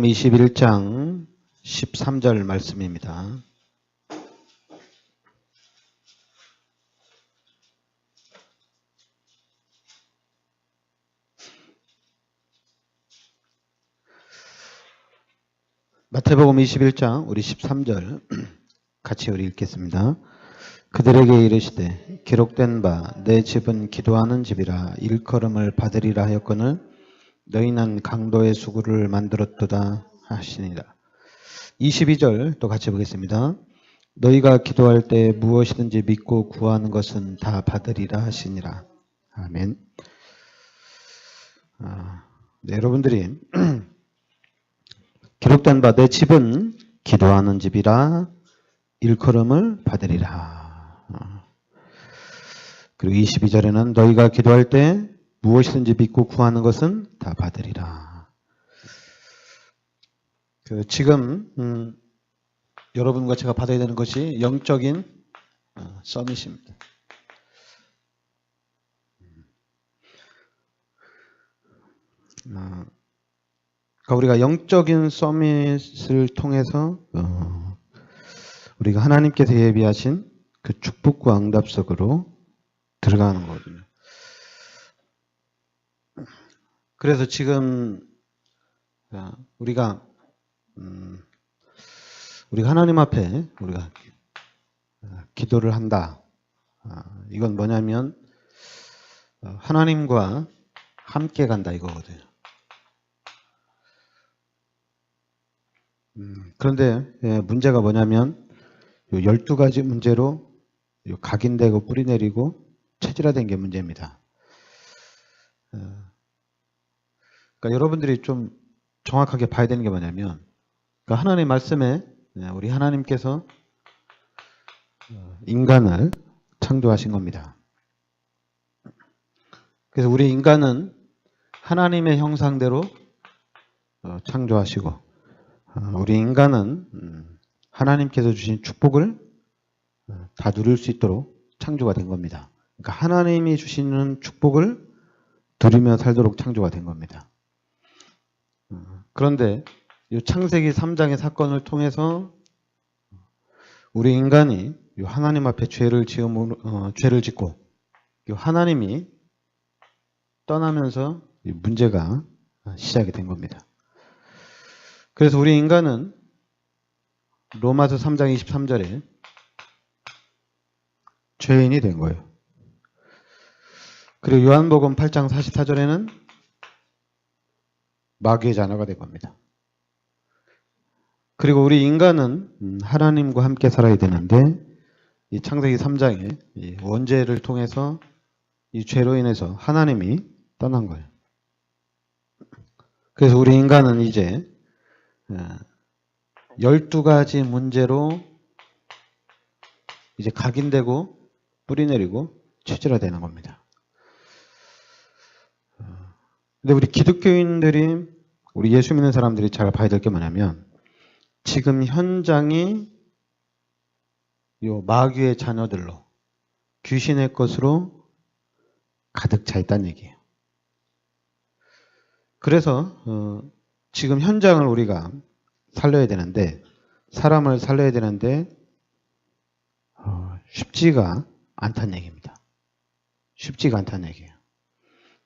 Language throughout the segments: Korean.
21장 13절 말씀입니다. 마태복음 21장 우리 13절 같이 우리 읽겠습니다. 그들에게 이르시되 기록된 바 내 집은 기도하는 집이라 일컬음을 받으리라 하였거늘 너희는 강도의 수구를 만들었도다 하시니라. 22절 또 같이 보겠습니다. 너희가 기도할 때 무엇이든지 믿고 구하는 것은 다 받으리라 하시니라. 아멘. 네, 여러분들이 기록된 바 내 집은 기도하는 집이라 일컬음을 받으리라. 그리고 22절에는 너희가 기도할 때 무엇이든지 믿고 구하는 것은 다 받으리라. 지금 여러분과 제가 받아야 되는 것이 영적인 서밋입니다. 그러니까 우리가 영적인 서밋을 통해서 우리가 하나님께서 예비하신 그 축복과 응답 속으로 들어가는 거거든요. 그래서 지금 우리가 하나님 앞에 우리가 기도를 한다. 이건 뭐냐면 하나님과 함께 간다 이거거든요. 그런데 문제가 뭐냐면 12가지 문제로 각인되고 뿌리내리고 체질화된 게 문제입니다. 그러니까 여러분들이 좀 정확하게 봐야 되는 게 뭐냐면 그러니까 하나님 말씀에 우리 하나님께서 인간을 창조하신 겁니다. 그래서 우리 인간은 하나님의 형상대로 창조하시고 우리 인간은 하나님께서 주신 축복을 다 누릴 수 있도록 창조가 된 겁니다. 그러니까 하나님이 주시는 축복을 누리며 살도록 창조가 된 겁니다. 그런데 이 창세기 3장의 사건을 통해서 우리 인간이 하나님 앞에 죄를 짓고 하나님이 떠나면서 문제가 시작이 된 겁니다. 그래서 우리 인간은 로마서 3장 23절에 죄인이 된 거예요. 그리고 요한복음 8장 44절에는 마귀의 자녀가 된 겁니다. 그리고 우리 인간은 하나님과 함께 살아야 되는데 이 창세기 3장에 이 원죄를 통해서 이 죄로 인해서 하나님이 떠난 거예요. 그래서 우리 인간은 이제 12가지 문제로 이제 각인되고 뿌리내리고 체질화되는 겁니다. 근데 우리 기독교인들이 우리 예수 믿는 사람들이 잘 봐야 될 게 뭐냐면 지금 현장이 요 마귀의 자녀들로 귀신의 것으로 가득 차 있다는 얘기예요. 그래서 지금 현장을 우리가 살려야 되는데 사람을 살려야 되는데 쉽지가 않다는 얘기입니다. 쉽지가 않다는 얘기예요.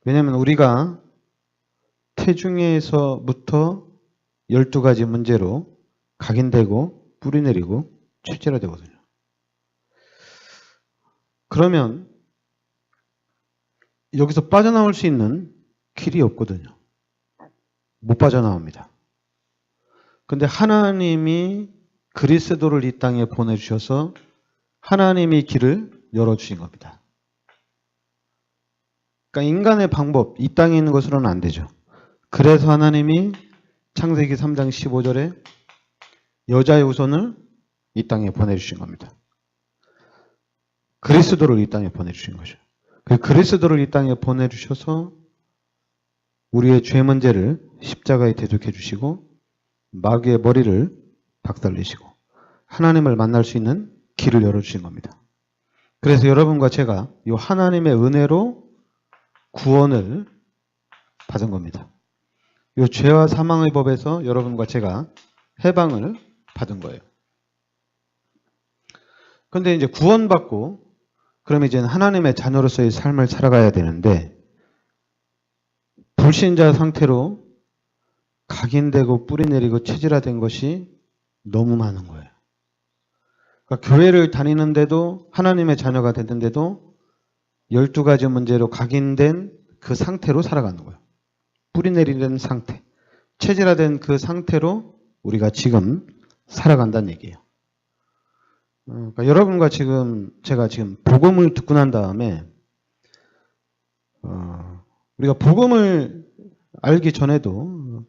왜냐하면 우리가 태중에서부터 12가지 문제로 각인되고 뿌리내리고 체질화되거든요. 그러면 여기서 빠져나올 수 있는 길이 없거든요. 못 빠져나옵니다. 근데 하나님이 그리스도를 이 땅에 보내주셔서 하나님이 길을 열어주신 겁니다. 그러니까 인간의 방법, 이 땅에 있는 것으로는 안 되죠. 그래서 하나님이 창세기 3장 15절에 여자의 후손을 이 땅에 보내주신 겁니다. 그리스도를 이 땅에 보내주신 거죠. 그리스도를 이 땅에 보내주셔서 우리의 죄 문제를 십자가에 대속해 주시고 마귀의 머리를 박살내시고 하나님을 만날 수 있는 길을 열어주신 겁니다. 그래서 여러분과 제가 이 하나님의 은혜로 구원을 받은 겁니다. 이 죄와 사망의 법에서 여러분과 제가 해방을 받은 거예요. 그런데 이제 구원받고 그러면 이제 하나님의 자녀로서의 삶을 살아가야 되는데 불신자 상태로 각인되고 뿌리내리고 체질화된 것이 너무 많은 거예요. 그러니까 교회를 다니는데도 하나님의 자녀가 됐는데도 12가지 문제로 각인된 그 상태로 살아가는 거예요. 뿌리내리는 상태, 체질화된 그 상태로 우리가 지금 살아간다는 얘기예요. 그러니까 여러분과 제가 지금 복음을 듣고 난 다음에 우리가 복음을 알기 전에도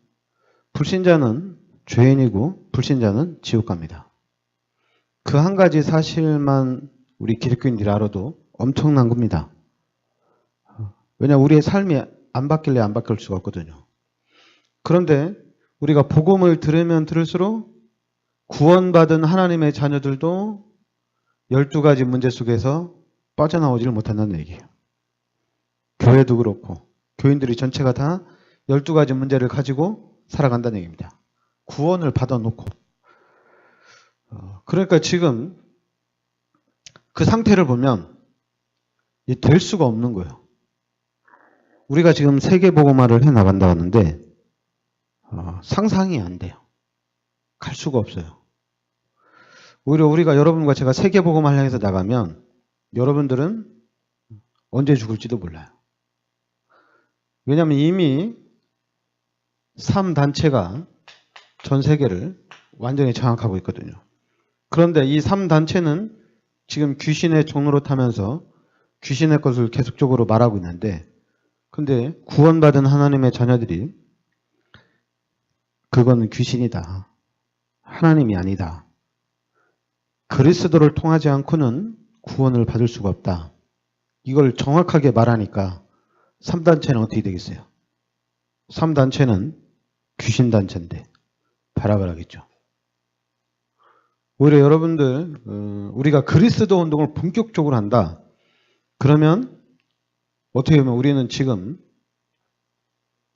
불신자는 죄인이고 불신자는 지옥 갑니다. 그 한 가지 사실만 우리 기독교인들이 알아도 엄청난 겁니다. 왜냐하면 우리의 삶이 안 바뀔래 안 바뀔 수가 없거든요. 그런데 우리가 복음을 들으면 들을수록 구원받은 하나님의 자녀들도 12가지 문제 속에서 빠져나오지를 못한다는 얘기예요. 교회도 그렇고 교인들이 전체가 다 12가지 문제를 가지고 살아간다는 얘기입니다. 구원을 받아놓고. 그러니까 지금 그 상태를 보면 될 수가 없는 거예요. 우리가 지금 세계복음화를 해나간다고 하는데 상상이 안 돼요. 갈 수가 없어요. 오히려 우리가 여러분과 제가 세계복음화를 향해서 나가면 여러분들은 언제 죽을지도 몰라요. 왜냐하면 이미 3단체가 전 세계를 완전히 장악하고 있거든요. 그런데 이 3단체는 지금 귀신의 종로로 타면서 귀신의 것을 계속적으로 말하고 있는데 근데 구원받은 하나님의 자녀들이 그건 귀신이다. 하나님이 아니다. 그리스도를 통하지 않고는 구원을 받을 수가 없다. 이걸 정확하게 말하니까 3단체는 어떻게 되겠어요? 3단체는 귀신단체인데 바라바라겠죠. 오히려 여러분들 우리가 그리스도 운동을 본격적으로 한다. 그러면 어떻게 보면 우리는 지금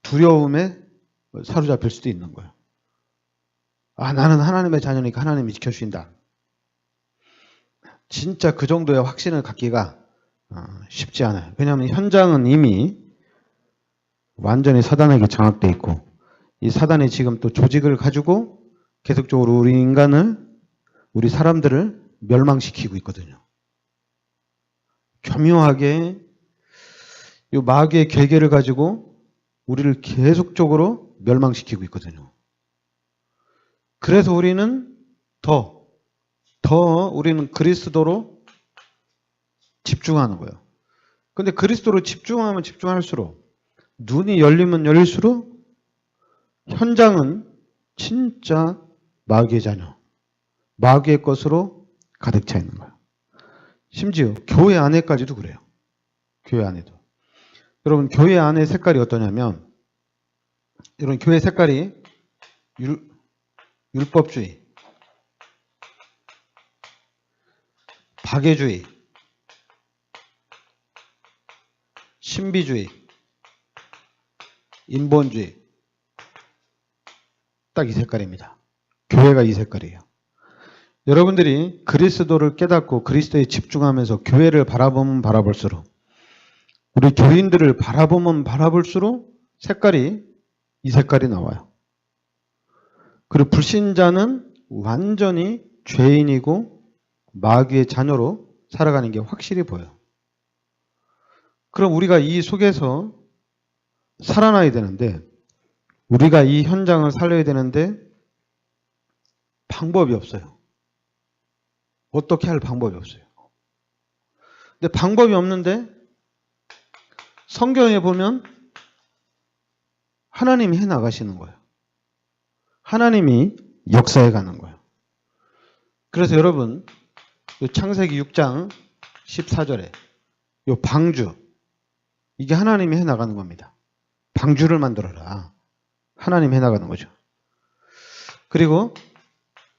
두려움에 사로잡힐 수도 있는 거예요. 나는 하나님의 자녀니까 하나님이 지켜주신다. 진짜 그 정도의 확신을 갖기가 쉽지 않아요. 왜냐하면 현장은 이미 완전히 사단에게 장악되어 있고 이 사단이 지금 또 조직을 가지고 계속적으로 우리 인간을 우리 사람들을 멸망시키고 있거든요. 교묘하게 이 마귀의 괴계를 가지고 우리를 계속적으로 멸망시키고 있거든요. 그래서 우리는 더 우리는 그리스도로 집중하는 거예요. 근데 그리스도로 집중하면 집중할수록 눈이 열리면 열릴수록 현장은 진짜 마귀의 자녀, 마귀의 것으로 가득 차 있는 거예요. 심지어 교회 안에까지도 그래요. 교회 안에도. 여러분 교회 안의 색깔이 어떠냐면 여러분 교회 색깔이 율법주의, 박애주의, 신비주의, 인본주의 딱 이 색깔입니다. 교회가 이 색깔이에요. 여러분들이 그리스도를 깨닫고 그리스도에 집중하면서 교회를 바라보면 바라볼수록 우리 교인들을 바라보면 바라볼수록 색깔이 이 색깔이 나와요. 그리고 불신자는 완전히 죄인이고 마귀의 자녀로 살아가는 게 확실히 보여요. 그럼 우리가 이 속에서 살아나야 되는데 우리가 이 현장을 살려야 되는데 방법이 없어요. 어떻게 할 방법이 없어요. 근데 방법이 없는데 성경에 보면 하나님이 해나가시는 거예요. 하나님이 역사해 가는 거예요. 그래서 여러분 창세기 6장 14절에 이 방주 이게 하나님이 해나가는 겁니다. 방주를 만들어라. 하나님이 해나가는 거죠. 그리고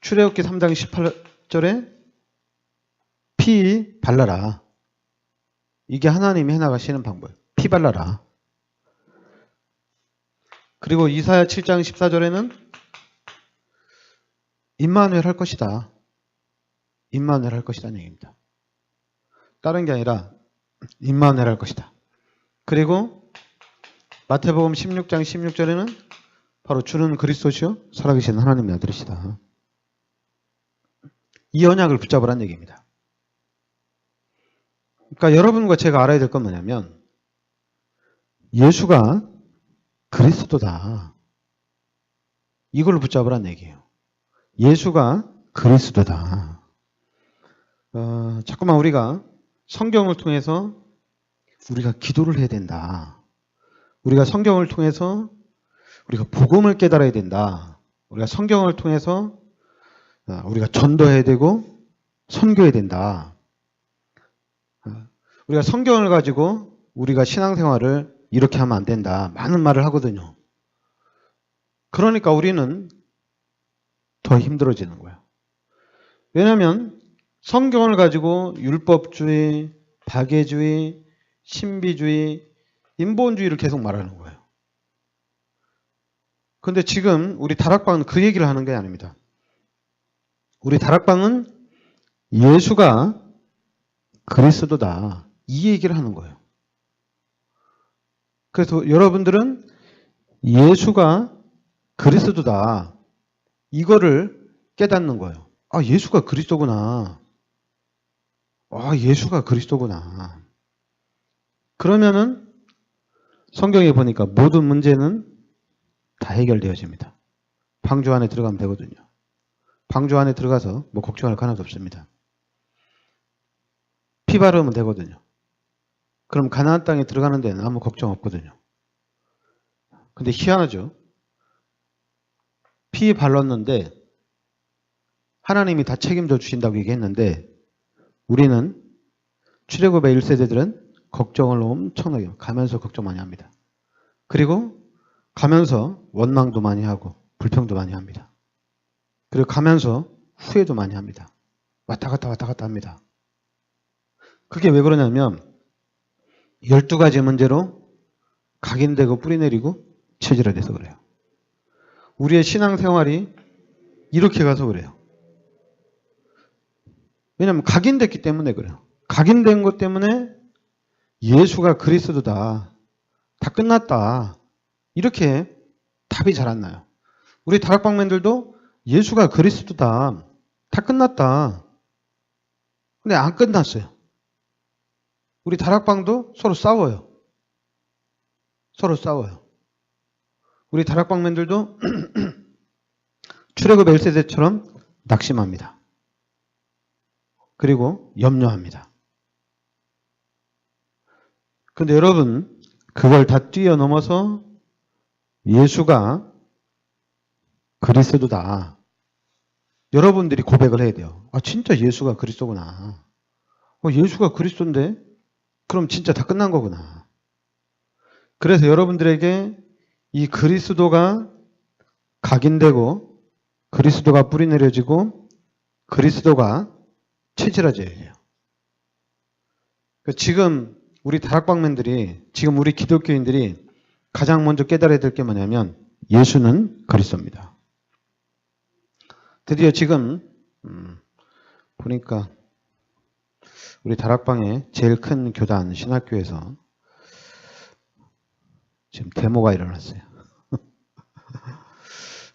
출애굽기 3장 18절에 피 발라라. 이게 하나님이 해나가시는 방법이에요. 피 발라라. 그리고 이사야 7장 14절에는 임마누엘 할 것이다. 임마누엘 할 것이다는 얘기입니다. 다른 게 아니라 임마누엘 할 것이다. 그리고 마태복음 16장 16절에는 바로 주는 그리스도시요 살아계신 하나님의 아들이시다. 이 언약을 붙잡으란 얘기입니다. 그러니까 여러분과 제가 알아야 될 건 뭐냐면 예수가 그리스도다. 이걸 붙잡으란 얘기예요. 예수가 그리스도다. 자꾸만 우리가 성경을 통해서 우리가 기도를 해야 된다. 우리가 성경을 통해서 우리가 복음을 깨달아야 된다. 우리가 성경을 통해서 우리가 전도해야 되고 선교해야 된다. 우리가 성경을 가지고 우리가 신앙생활을 이렇게 하면 안 된다. 많은 말을 하거든요. 그러니까 우리는 더 힘들어지는 거예요. 왜냐하면 성경을 가지고 율법주의, 박애주의, 신비주의, 인본주의를 계속 말하는 거예요. 그런데 지금 우리 다락방은 그 얘기를 하는 게 아닙니다. 우리 다락방은 예수가 그리스도다. 이 얘기를 하는 거예요. 그래서 여러분들은 예수가 그리스도다. 이거를 깨닫는 거예요. 아, 예수가 그리스도구나. 아, 예수가 그리스도구나. 그러면은 성경에 보니까 모든 문제는 다 해결되어집니다. 방주 안에 들어가면 되거든요. 방주 안에 들어가서 뭐 걱정할 거 하나도 없습니다. 피 바르면 되거든요. 그럼 가나안 땅에 들어가는 데는 아무 걱정 없거든요. 근데 희한하죠. 피 발랐는데 하나님이 다 책임져 주신다고 얘기했는데 우리는 출애굽의 1세대들은 걱정을 엄청나게 가면서 걱정 많이 합니다. 그리고 가면서 원망도 많이 하고 불평도 많이 합니다. 그리고 가면서 후회도 많이 합니다. 왔다 갔다 합니다. 그게 왜 그러냐면 12가지 문제로 각인되고 뿌리내리고 체질화돼서 그래요. 우리의 신앙생활이 이렇게 가서 그래요. 왜냐하면 각인됐기 때문에 그래요. 각인된 것 때문에 예수가 그리스도다. 다 끝났다. 이렇게 답이 잘 안 나요. 우리 다락방맨들도 예수가 그리스도다. 다 끝났다. 근데 안 끝났어요. 우리 다락방도 서로 싸워요. 서로 싸워요. 우리 다락방맨들도 출애굽 1세대처럼 낙심합니다. 그리고 염려합니다. 근데 여러분, 그걸 다 뛰어넘어서 예수가 그리스도다. 여러분들이 고백을 해야 돼요. 아, 진짜 예수가 그리스도구나. 예수가 그리스도인데? 그럼 진짜 다 끝난 거구나. 그래서 여러분들에게 이 그리스도가 각인되고 그리스도가 뿌리내려지고 그리스도가 체질화져야 해요. 지금 우리 다락방맨들이, 지금 우리 기독교인들이 가장 먼저 깨달아야 될 게 뭐냐면 예수는 그리스도입니다. 드디어 지금 보니까 우리 다락방의 제일 큰 교단 신학교에서 지금 데모가 일어났어요.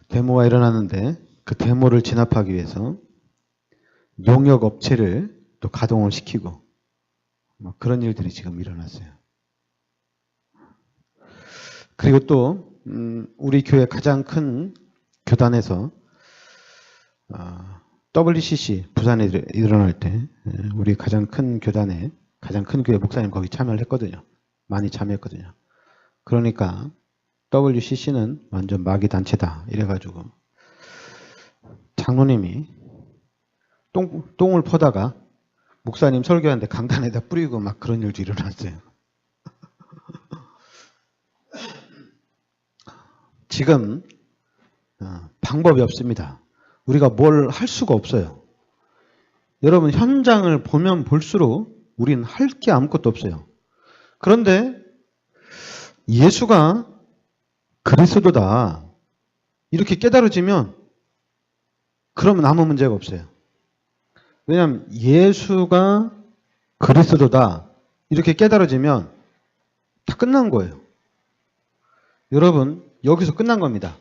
데모가 일어났는데 그 데모를 진압하기 위해서 용역 업체를 또 가동을 시키고 뭐 그런 일들이 지금 일어났어요. 그리고 또 우리 교회 가장 큰 교단에서 WCC 부산에 일어날 때 우리 가장 큰 교단에 가장 큰 교회 목사님 거기 참여를 했거든요. 많이 참여했거든요. 그러니까 WCC는 완전 마귀 단체다 이래가지고 장로님이 똥을 퍼다가 목사님 설교하는데 강단에다 뿌리고 막 그런 일도 일어났어요. 지금 방법이 없습니다. 우리가 뭘 할 수가 없어요. 여러분 현장을 보면 볼수록 우리는 할 게 아무것도 없어요. 그런데 예수가 그리스도다. 이렇게 깨달아지면 그러면 아무 문제가 없어요. 왜냐하면 예수가 그리스도다. 이렇게 깨달아지면 다 끝난 거예요. 여러분, 여기서 끝난 겁니다.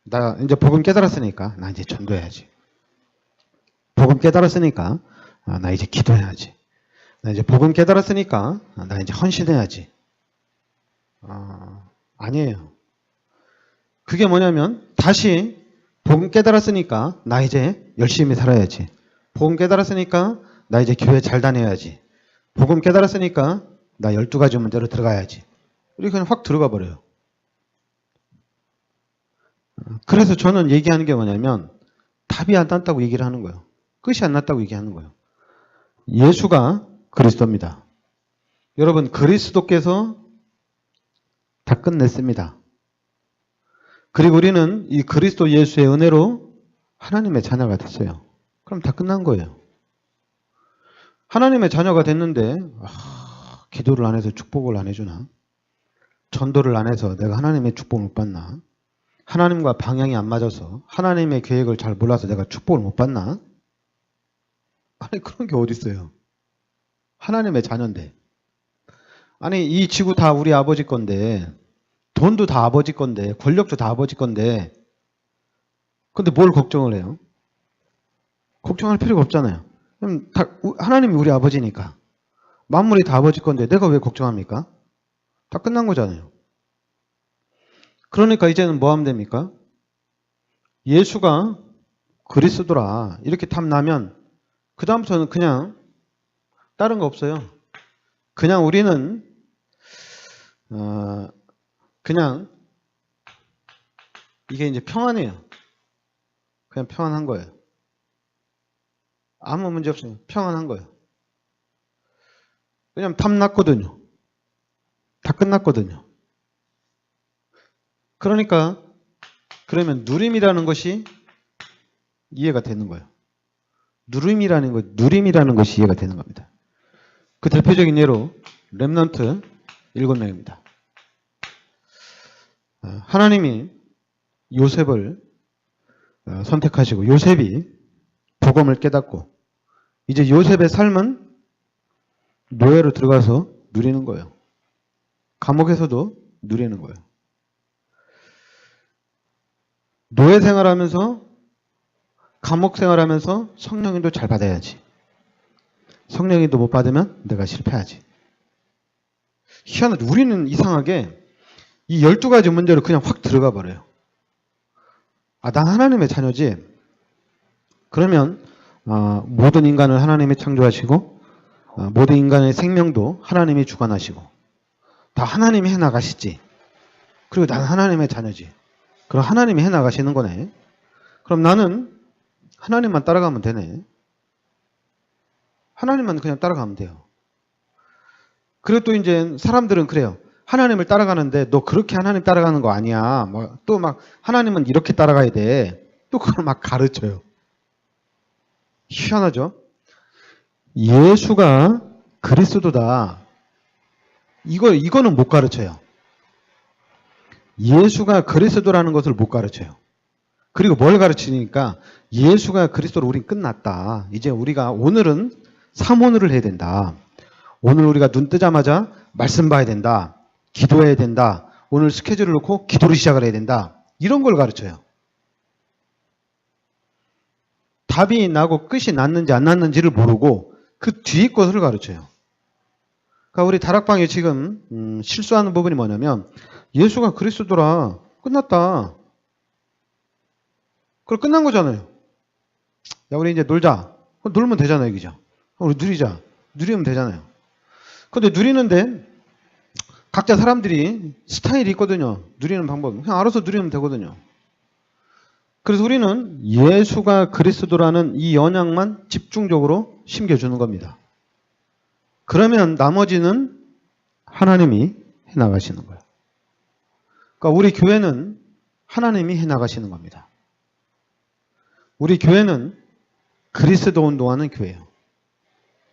나 이제 복음 깨달았으니까 나 이제 전도해야지. 복음 깨달았으니까 나 이제 기도해야지. 나 이제 복음 깨달았으니까 나 이제 헌신해야지. 아니에요. 그게 뭐냐면 다시 복음 깨달았으니까 나 이제 열심히 살아야지. 복음 깨달았으니까 나 이제 교회 잘 다녀야지. 복음 깨달았으니까 나 12가지 문제로 들어가야지. 이렇게 그냥 확 들어가 버려요. 그래서 저는 얘기하는 게 뭐냐면 답이 안 났다고 얘기를 하는 거예요. 끝이 안 났다고 얘기하는 거예요. 예수가 그리스도입니다. 여러분, 그리스도께서 다 끝냈습니다. 그리고 우리는 이 그리스도 예수의 은혜로 하나님의 자녀가 됐어요. 그럼 다 끝난 거예요. 하나님의 자녀가 됐는데 기도를 안 해서 축복을 안 해주나? 전도를 안 해서 내가 하나님의 축복을 못 받나? 하나님과 방향이 안 맞아서 하나님의 계획을 잘 몰라서 내가 축복을 못 받나? 아니, 그런 게 어디 있어요? 하나님의 자녀인데. 아니, 이 지구 다 우리 아버지 건데, 돈도 다 아버지 건데, 권력도 다 아버지 건데, 근데 뭘 걱정을 해요? 걱정할 필요가 없잖아요. 그럼 다 하나님이 우리 아버지니까. 만물이 다 아버지 건데 내가 왜 걱정합니까? 다 끝난 거잖아요. 그러니까 이제는 뭐 하면 됩니까? 예수가 그리스도라 이렇게 탐나면 그 다음부터는 그냥 다른 거 없어요. 그냥 우리는 그냥 이게 이제 평안해요. 그냥 평안한 거예요. 아무 문제 없어요. 평안한 거예요. 왜냐면 탐났거든요. 다 끝났거든요. 그러니까 그러면 누림이라는 것이 이해가 되는 거예요. 누림이라는 것이 이해가 되는 겁니다. 그 대표적인 예로 렘넌트 7명입니다. 하나님이 요셉을 선택하시고 요셉이 복음을 깨닫고 이제 요셉의 삶은 노예로 들어가서 누리는 거예요. 감옥에서도 누리는 거예요. 노예 생활하면서 감옥 생활하면서 성령님도 잘 받아야지. 성령님도 못 받으면 내가 실패하지. 희한하게 우리는 이상하게 이 12가지 문제로 그냥 확 들어가 버려요. 나 하나님의 자녀지. 그러면 모든 인간을 하나님이 창조하시고 모든 인간의 생명도 하나님이 주관하시고 다 하나님이 해나가시지. 그리고 나는 하나님의 자녀지. 그럼 하나님이 해나가시는 거네. 그럼 나는 하나님만 따라가면 되네. 하나님만 그냥 따라가면 돼요. 그리고 또 이제 사람들은 그래요. 하나님을 따라가는데 너 그렇게 하나님 따라가는 거 아니야. 또 막 하나님은 이렇게 따라가야 돼. 또 그걸 막 가르쳐요. 희한하죠? 예수가 그리스도다. 이거는 못 가르쳐요. 예수가 그리스도라는 것을 못 가르쳐요. 그리고 뭘 가르치니까 예수가 그리스도로 우린 끝났다. 이제 우리가 오늘은 삼오늘을 해야 된다. 오늘 우리가 눈 뜨자마자 말씀 봐야 된다. 기도해야 된다. 오늘 스케줄을 놓고 기도를 시작을 해야 된다. 이런 걸 가르쳐요. 답이 나고 끝이 났는지 안 났는지를 모르고 그 뒤에 것을 가르쳐요. 그러니까 우리 다락방에 지금 실수하는 부분이 뭐냐면 예수가 그리스도라 끝났다. 그걸 끝난 거잖아요. 야, 우리 이제 놀자. 놀면 되잖아요, 그죠? 우리 누리자. 누리면 되잖아요. 근데 누리는데 각자 사람들이 스타일이 있거든요. 누리는 방법. 그냥 알아서 누리면 되거든요. 그래서 우리는 예수가 그리스도라는 이 언약만 집중적으로 심겨주는 겁니다. 그러면 나머지는 하나님이 해나가시는 거예요. 그러니까 우리 교회는 하나님이 해나가시는 겁니다. 우리 교회는 그리스도 운동하는 교회예요.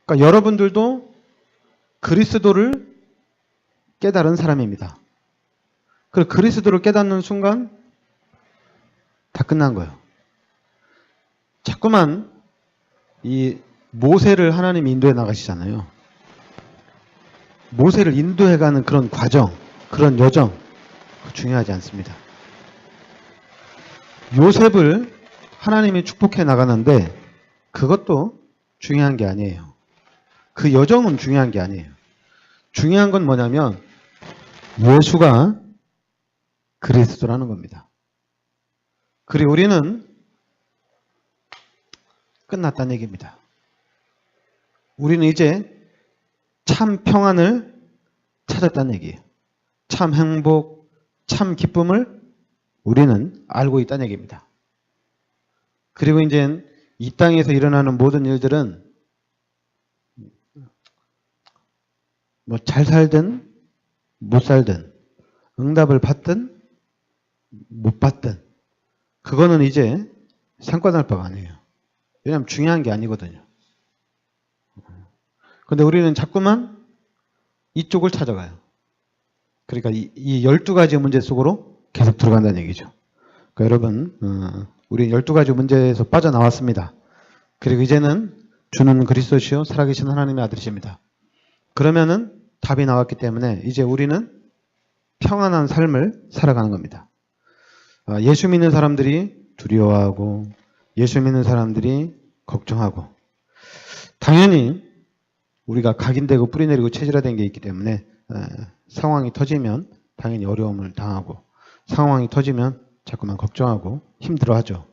그러니까 여러분들도 그리스도를 깨달은 사람입니다. 그리고 그리스도를 깨닫는 순간 다 끝난 거예요. 자꾸만 이 모세를 하나님이 인도해 나가시잖아요. 모세를 인도해가는 그런 과정, 그런 여정 중요하지 않습니다. 요셉을 하나님이 축복해 나가는데 그것도 중요한 게 아니에요. 그 여정은 중요한 게 아니에요. 중요한 건 뭐냐면 예수가 그리스도라는 겁니다. 그리고 우리는 끝났다는 얘기입니다. 우리는 이제 참 평안을 찾았다는 얘기예요. 참 행복, 참 기쁨을 우리는 알고 있다는 얘기입니다. 그리고 이제 이 땅에서 일어나는 모든 일들은 뭐 잘 살든 못 살든 응답을 받든 못 받든 그거는 이제 상관할 바가 아니에요. 왜냐하면 중요한 게 아니거든요. 그런데 우리는 자꾸만 이쪽을 찾아가요. 그러니까 이 12가지 문제 속으로 계속 들어간다는 얘기죠. 그러니까 여러분 우리 12가지 문제에서 빠져나왔습니다. 그리고 이제는 주는 그리스도시요 살아계신 하나님의 아들이십니다. 그러면은 답이 나왔기 때문에 이제 우리는 평안한 삶을 살아가는 겁니다. 예수 믿는 사람들이 두려워하고 예수 믿는 사람들이 걱정하고 당연히 우리가 각인되고 뿌리내리고 체질화된 게 있기 때문에 상황이 터지면 당연히 어려움을 당하고 상황이 터지면 자꾸만 걱정하고 힘들어하죠.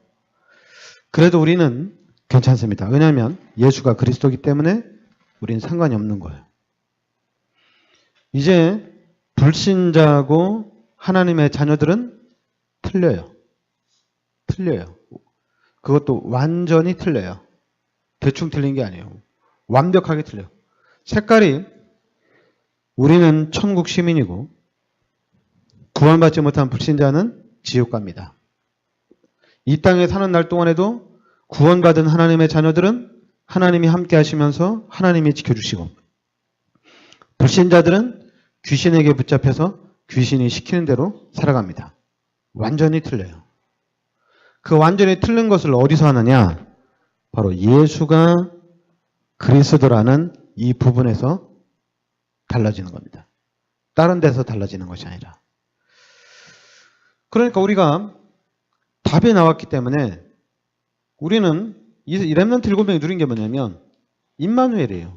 그래도 우리는 괜찮습니다. 왜냐하면 예수가 그리스도이기 때문에 우리는 상관이 없는 거예요. 이제 불신자고 하나님의 자녀들은 틀려요. 틀려요. 그것도 완전히 틀려요. 대충 틀린 게 아니에요. 완벽하게 틀려요. 색깔이 우리는 천국 시민이고 구원받지 못한 불신자는 지옥 갑니다. 이 땅에 사는 날 동안에도 구원받은 하나님의 자녀들은 하나님이 함께 하시면서 하나님이 지켜주시고 불신자들은 귀신에게 붙잡혀서 귀신이 시키는 대로 살아갑니다. 완전히 틀려요. 그 완전히 틀린 것을 어디서 하느냐? 바로 예수가 그리스도라는 이 부분에서 달라지는 겁니다. 다른 데서 달라지는 것이 아니라. 그러니까 우리가 답이 나왔기 때문에 우리는 이 렘넌트 7명이 누린 게 뭐냐면 임마누엘이에요.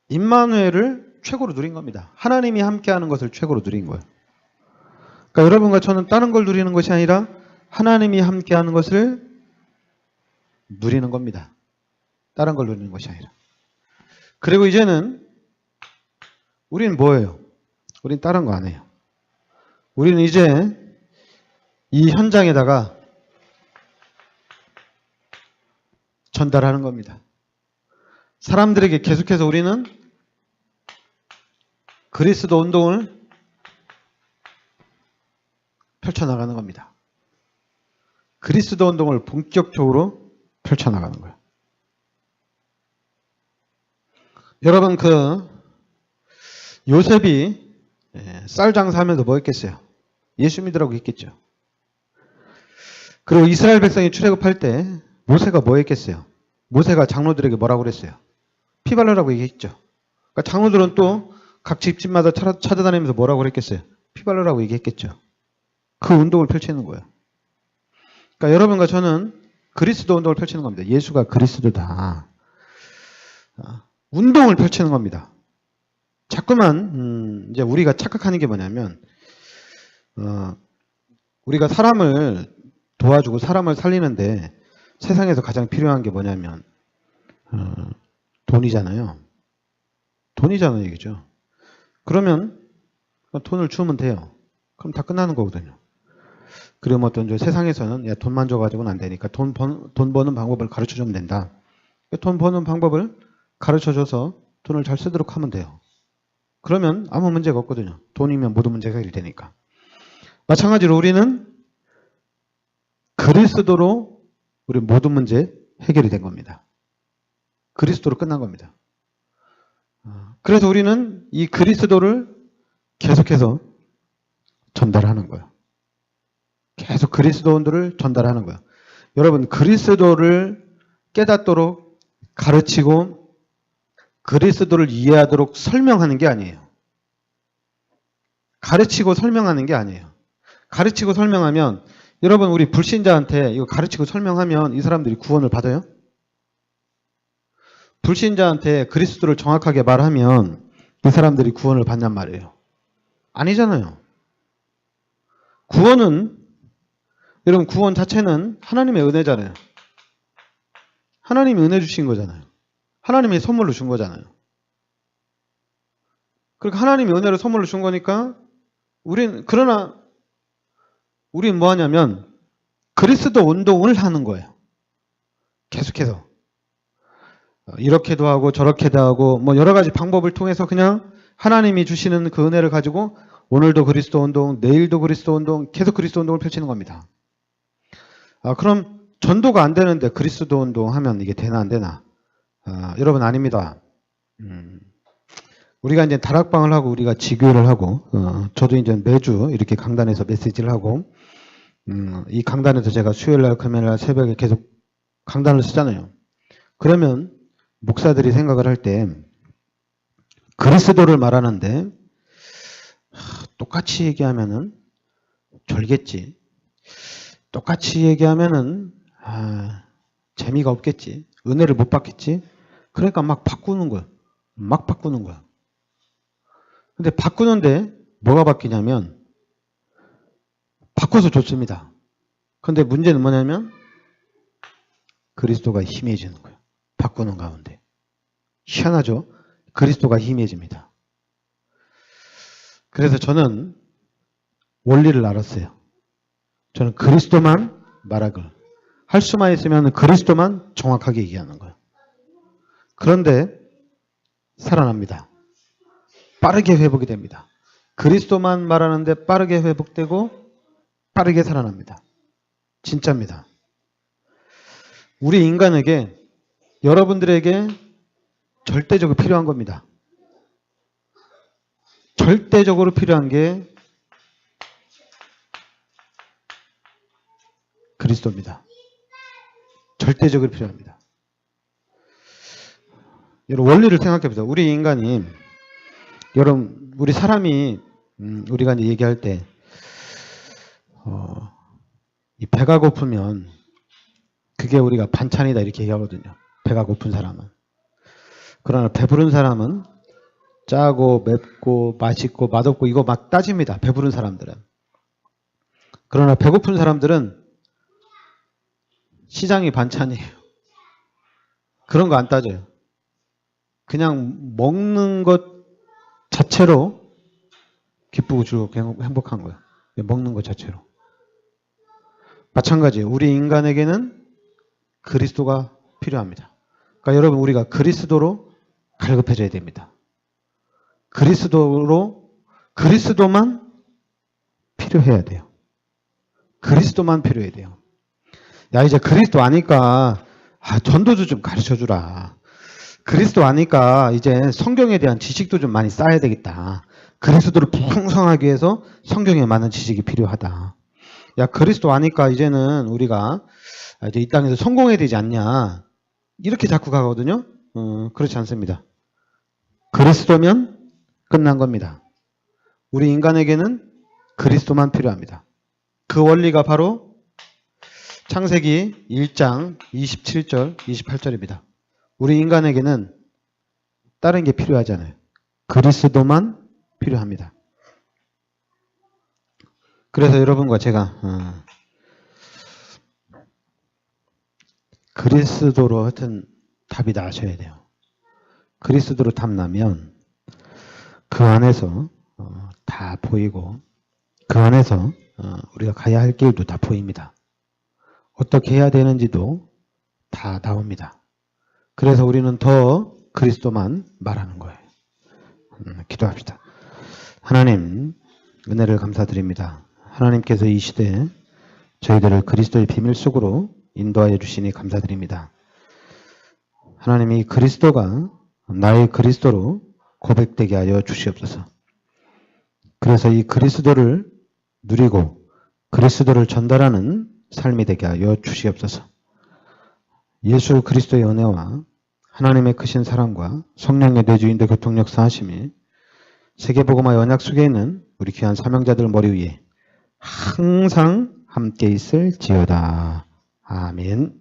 임마누엘을 최고로 누린 겁니다. 하나님이 함께하는 것을 최고로 누린 거예요. 그러니까 여러분과 저는 다른 걸 누리는 것이 아니라 하나님이 함께하는 것을 누리는 겁니다. 다른 걸 누리는 것이 아니라. 그리고 이제는 우리는 뭐예요? 우리는 다른 거 안 해요. 우리는 이제 이 현장에다가 전달하는 겁니다. 사람들에게 계속해서 우리는 그리스도 운동을 펼쳐나가는 겁니다. 그리스도 운동을 본격적으로 펼쳐나가는 거예요. 여러분 요셉이 쌀 장사하면서 뭐 했겠어요? 예수 믿으라고 했겠죠. 그리고 이스라엘 백성이 출애굽할 때 모세가 뭐 했겠어요? 모세가 장로들에게 뭐라고 그랬어요? 피 바르라고 얘기했죠. 그러니까 장로들은 또 각 집집마다 찾아다니면서 뭐라고 그랬겠어요? 피 바르라고 얘기했겠죠. 그 운동을 펼치는 거예요. 그러니까 여러분과 저는 그리스도 운동을 펼치는 겁니다. 예수가 그리스도다. 운동을 펼치는 겁니다. 자꾸만 이제 우리가 착각하는 게 뭐냐면 우리가 사람을 도와주고 사람을 살리는데 세상에서 가장 필요한 게 뭐냐면 돈이잖아요. 돈이잖아요, 이거죠. 그러면 돈을 주면 돼요. 그럼 다 끝나는 거거든요. 그리고 어떤 세상에서는 야, 돈만 줘가지고는 안 되니까 돈 버는 방법을 가르쳐주면 된다. 돈 버는 방법을 가르쳐줘서 돈을 잘 쓰도록 하면 돼요. 그러면 아무 문제가 없거든요. 돈이면 모든 문제가 해결되니까. 마찬가지로 우리는 그리스도로 우리 모든 문제 해결이 된 겁니다. 그리스도로 끝난 겁니다. 그래서 우리는 이 그리스도를 계속해서 전달하는 거예요. 계속 그리스도인들을 전달하는 거예요. 여러분, 그리스도를 깨닫도록 가르치고 그리스도를 이해하도록 설명하는 게 아니에요. 가르치고 설명하는 게 아니에요. 가르치고 설명하면, 여러분, 우리 불신자한테 이거 가르치고 설명하면 이 사람들이 구원을 받아요? 불신자한테 그리스도를 정확하게 말하면 이 사람들이 구원을 받냔 말이에요. 아니잖아요. 구원은, 여러분, 구원 자체는 하나님의 은혜잖아요. 하나님이 은혜 주신 거잖아요. 하나님이 선물로 준 거잖아요. 그러니까 하나님이 은혜로 선물로 준 거니까 그러나 우린 뭐 하냐면 그리스도 운동을 하는 거예요. 계속해서. 이렇게도 하고 저렇게도 하고 뭐 여러 가지 방법을 통해서 그냥 하나님이 주시는 그 은혜를 가지고 오늘도 그리스도 운동, 내일도 그리스도 운동, 계속 그리스도 운동을 펼치는 겁니다. 그럼 전도가 안 되는데 그리스도 운동 하면 이게 되나 안 되나? 여러분, 아닙니다. 우리가 이제 다락방을 하고 우리가 지교를 하고 저도 이제 매주 이렇게 강단에서 메시지를 하고 이 강단에서 제가 수요일날, 금요일날 새벽에 계속 강단을 쓰잖아요. 그러면 목사들이 생각을 할 때 그리스도를 말하는데 똑같이 얘기하면은 절겠지. 똑같이 얘기하면은 재미가 없겠지. 은혜를 못 받겠지. 그러니까 막 바꾸는 거야. 막 바꾸는 거야. 근데 바꾸는데 뭐가 바뀌냐면 바꿔서 좋습니다. 근데 문제는 뭐냐면 그리스도가 희미해지는 거예요. 바꾸는 가운데. 희한하죠? 그리스도가 희미해집니다. 그래서 저는 원리를 알았어요. 저는 그리스도만 말하길. 할 수만 있으면 그리스도만 정확하게 얘기하는 거예요. 그런데 살아납니다. 빠르게 회복이 됩니다. 그리스도만 말하는데 빠르게 회복되고 빠르게 살아납니다. 진짜입니다. 우리 인간에게, 여러분들에게 절대적으로 필요한 겁니다. 절대적으로 필요한 게 그리스도입니다. 절대적으로 필요합니다. 여러분, 원리를 생각해 보세요. 우리 인간이, 여러분, 우리 사람이, 우리가 이제 얘기할 때, 이 배가 고프면 그게 우리가 반찬이다 이렇게 얘기하거든요. 배가 고픈 사람은. 그러나 배부른 사람은 짜고 맵고 맛있고 맛없고 이거 막 따집니다. 배부른 사람들은. 그러나 배고픈 사람들은 시장이 반찬이에요. 그런 거 안 따져요. 그냥 먹는 것 자체로 기쁘고 즐겁고 행복한 거예요. 먹는 것 자체로. 마찬가지예요. 우리 인간에게는 그리스도가 필요합니다. 그러니까 여러분, 우리가 그리스도로 갈급해져야 됩니다. 그리스도만 필요해야 돼요. 그리스도만 필요해야 돼요. 야, 이제 그리스도 아니까 전도도 좀 가르쳐주라. 그리스도 아니까 이제 성경에 대한 지식도 좀 많이 쌓아야 되겠다. 그리스도를 풍성하기 위해서 성경에 많은 지식이 필요하다. 야, 그리스도 아니까 이제는 우리가 이제 이 땅에서 성공해야 되지 않냐. 이렇게 자꾸 가거든요. 그렇지 않습니다. 그리스도면 끝난 겁니다. 우리 인간에게는 그리스도만 필요합니다. 그 원리가 바로 창세기 1장 27절, 28절입니다. 우리 인간에게는 다른 게 필요하잖아요. 그리스도만 필요합니다. 그래서 여러분과 제가 그리스도로 하여튼 답이 나셔야 돼요. 그리스도로 답 나면 그 안에서 다 보이고 그 안에서 우리가 가야 할 길도 다 보입니다. 어떻게 해야 되는지도 다 나옵니다. 그래서 우리는 더 그리스도만 말하는 거예요. 기도합시다. 하나님, 은혜를 감사드립니다. 하나님께서 이 시대에 저희들을 그리스도의 비밀 속으로 인도하여 주시니 감사드립니다. 하나님이 그리스도가 나의 그리스도로 고백되게 하여 주시옵소서. 그래서 이 그리스도를 누리고 그리스도를 전달하는 삶이 되게 하여 주시옵소서. 예수 그리스도의 은혜와 하나님의 크신 사랑과 성령의 내주인도 교통 역사하심이 세계복음화 언약 속에 있는 우리 귀한 사명자들 머리 위에 항상 함께 있을지어다. 아멘.